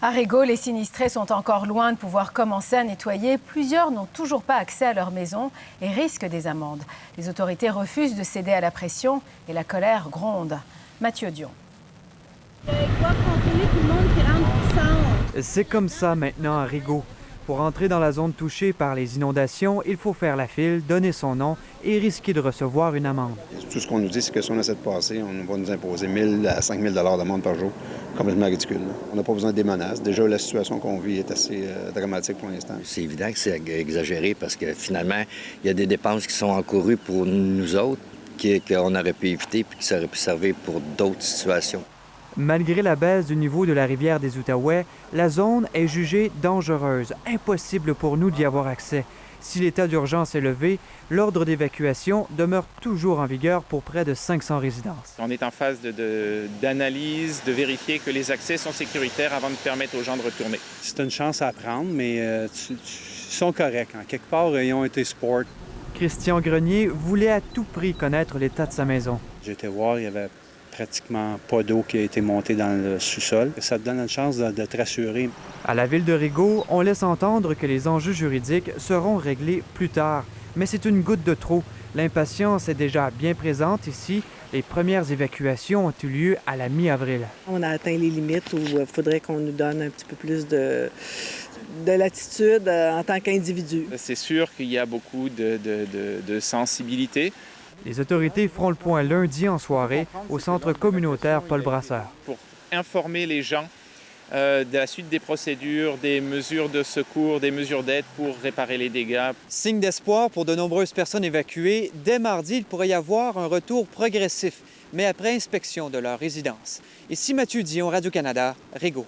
À Rigaud, les sinistrés sont encore loin de pouvoir commencer à nettoyer. Plusieurs n'ont toujours pas accès à leur maison et risquent des amendes. Les autorités refusent de céder à la pression et la colère gronde. Mathieu Dion. C'est comme ça maintenant à Rigaud. Pour entrer dans la zone touchée par les inondations, il faut faire la file, donner son nom et risquer de recevoir une amende. Tout ce qu'on nous dit, c'est que si on essaie de passer, on va nous imposer 1 000 à 5 000 d'amende par jour. Complètement ridicule. On n'a pas besoin des menaces. Déjà, la situation qu'on vit est assez dramatique pour l'instant. C'est évident que c'est exagéré parce que finalement, il y a des dépenses qui sont encourues pour nous autres qu'on aurait pu éviter et qui auraient pu servir pour d'autres situations. Malgré la baisse du niveau de la rivière des Outaouais, la zone est jugée dangereuse. Impossible pour nous d'y avoir accès. Si l'état d'urgence est levé, l'ordre d'évacuation demeure toujours en vigueur pour près de 500 résidences. On est en phase d'analyse, de vérifier que les accès sont sécuritaires avant de permettre aux gens de retourner. C'est une chance à prendre, mais ils sont corrects. En quelque part, ils ont été sport. Christian Grenier voulait à tout prix connaître l'état de sa maison. J'ai été voir, il y avait pratiquement pas d'eau qui a été montée dans le sous-sol. Ça te donne une chance de te rassurer. À la ville de Rigaud, on laisse entendre que les enjeux juridiques seront réglés plus tard. Mais c'est une goutte de trop. L'impatience est déjà bien présente ici. Les premières évacuations ont eu lieu à la mi-avril. On a atteint les limites où il faudrait qu'on nous donne un petit peu plus de latitude en tant qu'individu. C'est sûr qu'il y a beaucoup de sensibilité. Les autorités feront le point lundi en soirée au centre communautaire Paul Brasseur. Pour informer les gens de la suite des procédures, des mesures de secours, des mesures d'aide pour réparer les dégâts. Signe d'espoir pour de nombreuses personnes évacuées. Dès mardi, il pourrait y avoir un retour progressif, mais après inspection de leur résidence. Ici Mathieu Dion, Radio-Canada, Rigaud.